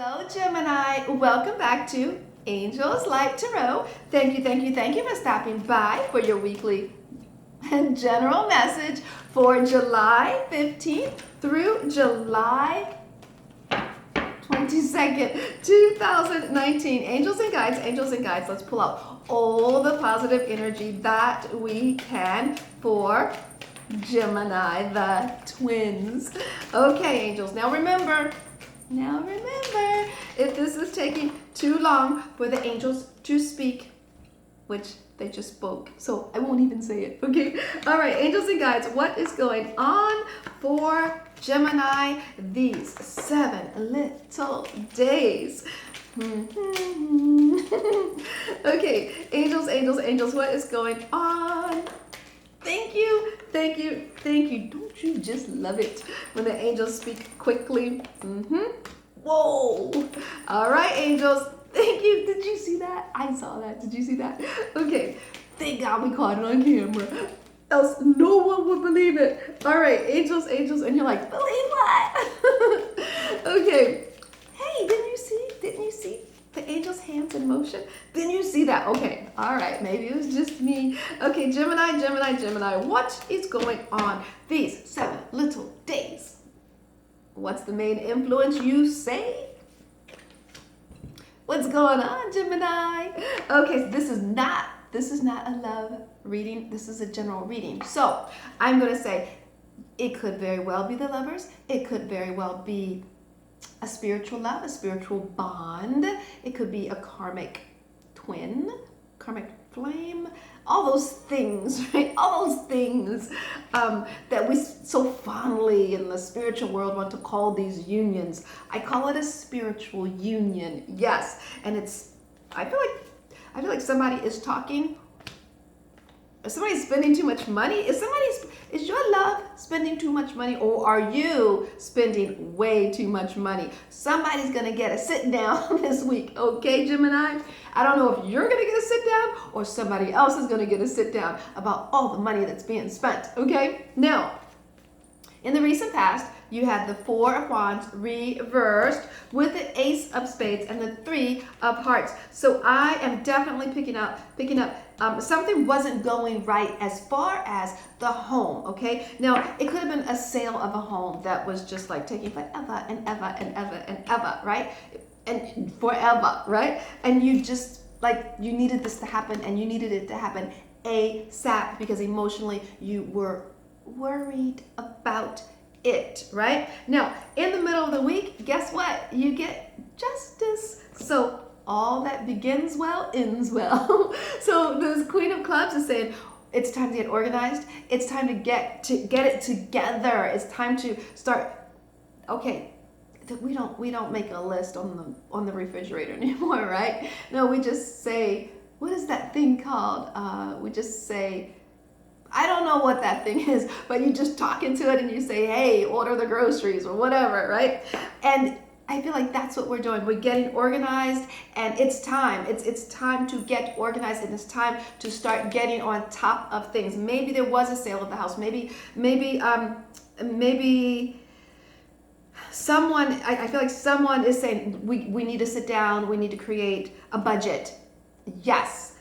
Hello, Gemini. Welcome back to Angels Light Tarot. Thank you for stopping by for your weekly general message for July 15th through July 22nd, 2019. Angels and guides, let's pull out all the positive energy that we can for Gemini, the twins. Okay, angels, now remember, if this is taking too long for the angels to speak, which they just spoke, so I won't even say it, okay? All right, angels and guides, what is going on for Gemini these 7 little days? Okay, angels, what is going on? Thank you. Don't you just love it when the angels speak quickly? Whoa. All right, angels. Thank you. Did you see that? I saw that. Did you see that? Okay. Thank God we caught it on camera. Else no one would believe it. All right, angels. And you're like, believe what? Okay. Hey, didn't you see the angel's hands in motion? Didn't you see that? Okay, all right, maybe it was just me. Okay, Gemini, what is going on these 7 little days? What's the main influence, you say? What's going on, Gemini? Okay, so this is not a love reading. This is a general reading. So I'm going to say it could very well be the lovers. It could very well be a spiritual love, a spiritual bond. It could be a karmic twin, karmic flame, all those things, right? All those things that we so fondly in the spiritual world want to call these unions. I call it a spiritual union, yes. And I feel like somebody is talking. If somebody's spending too much money, is your love spending too much money, or are you spending way too much money? Somebody's gonna get a sit down this week, okay, Gemini? I don't know if you're gonna get a sit down or somebody else is gonna get a sit down about all the money that's being spent, okay? Now, in the recent past, you had the 4 of Wands reversed with the Ace of Spades and the 3 of Hearts. So I am definitely picking up something wasn't going right as far as the home, okay? Now, it could have been a sale of a home that was just like taking forever and ever, right? And forever, right? And you just, like, you needed this to happen, and you needed it to happen ASAP because emotionally you were worried about it, right? Now, in the middle of the week, guess what? You get justice. So all that begins well ends well. So this Queen of Clubs is saying it's time to get organized. It's time to get it together. It's time to start. Okay, we don't make a list on the refrigerator anymore, right? No, we just say, what is that thing called? We just say, I don't know what that thing is, but you just talk into it and you say, hey, order the groceries or whatever, right? And I feel like that's what we're doing. We're getting organized, and it's time. It's time to get organized, and it's time to start getting on top of things. Maybe there was a sale of the house. Maybe someone, I feel like someone is saying, we need to sit down, we need to create a budget. Yes,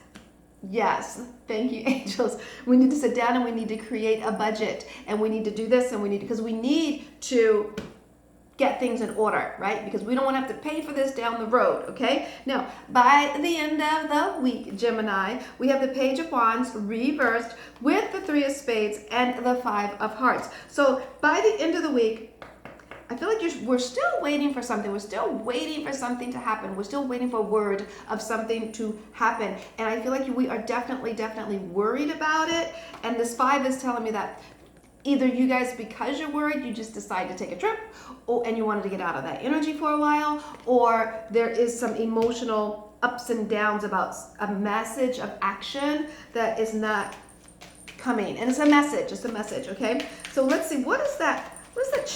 thank you, angels. We need to sit down and we need to create a budget, and we need to do this, and because we need to get things in order, right? Because we don't want to have to pay for this down the road, okay? Now, by the end of the week, Gemini, we have the Page of Wands reversed with the 3 of Spades and the 5 of Hearts. So by the end of the week, I feel like we're still waiting for something. We're still waiting for something to happen. We're still waiting for word of something to happen. And I feel like we are definitely worried about it. And this 5 is telling me that either you guys, because you're worried, you just decide to take a trip, and you wanted to get out of that energy for a while, or there is some emotional ups and downs about a message of action that is not coming. And it's a message, okay? So let's see, what is that?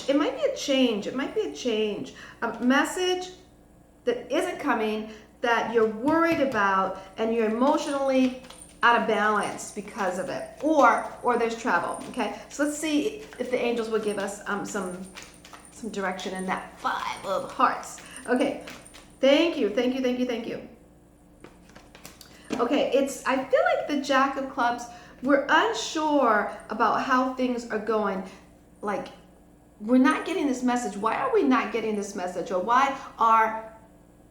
It might be a change. A message that isn't coming, that you're worried about, and you're emotionally out of balance because of it, or there's travel. Okay, so let's see if the angels would give us some direction in that 5 of Hearts. Okay, thank you, thank you, thank you, thank you. Okay, I feel like the Jack of Clubs, we're unsure about how things are going. Like, we're not getting this message. Why are we not getting this message? Or why are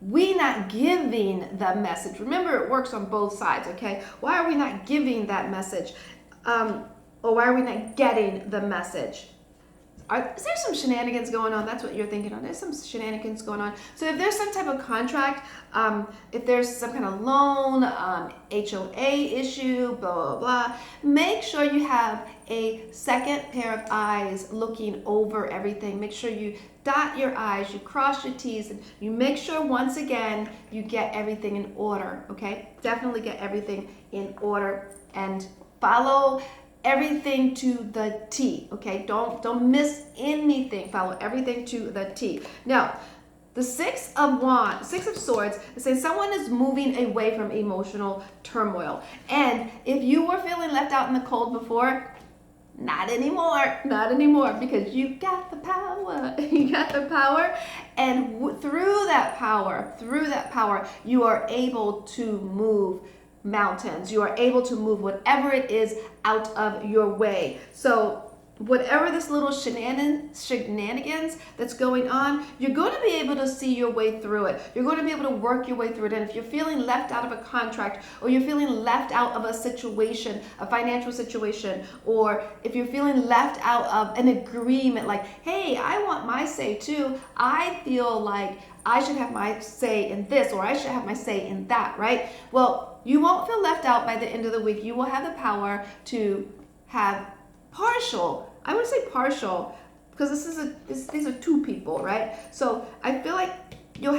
we not giving the message? Remember, it works on both sides, okay? Why are we not giving that message? Or why are we not getting the message? Is there some shenanigans going on? That's what you're thinking on. There's some shenanigans going on. So if there's some type of contract, if there's some kind of loan, HOA issue, blah, blah, blah, make sure you have a second pair of eyes looking over everything. Make sure you dot your I's, you cross your T's, and you make sure once again you get everything in order, okay? Definitely get everything in order and follow everything to the T, okay? Don't miss anything. Follow everything to the T. Now, the Six of Swords is saying someone is moving away from emotional turmoil. And if you were feeling left out in the cold before, not anymore, not anymore, because you got the power. You got the power, and through that power, you are able to move mountains. You are able to move whatever it is out of your way. So whatever this little shenanigans that's going on, you're going to be able to see your way through it. You're going to be able to work your way through it. And if you're feeling left out of a contract, or you're feeling left out of a situation, a financial situation, or if you're feeling left out of an agreement, like, hey, I want my say too. I feel like I should have my say in this, or I should have my say in that, right? Well, you won't feel left out by the end of the week. You will have the power to have partial, I would say partial, because these are two people, right? So I feel like you'll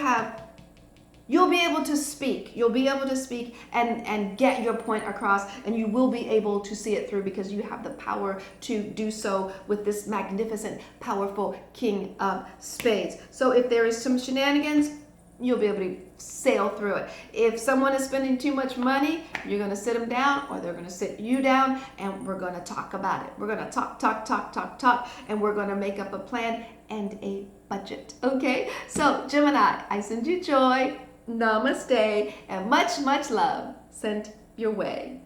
be able to speak. You'll be able to speak and get your point across, and you will be able to see it through because you have the power to do so with this magnificent, powerful King of Spades. So if there is some shenanigans, you'll be able to sail through it. If someone is spending too much money, you're going to sit them down, or they're going to sit you down, and we're going to talk about it. We're going to talk, and we're going to make up a plan and a budget. Okay? So, Gemini, I send you joy, namaste, and much, much love sent your way.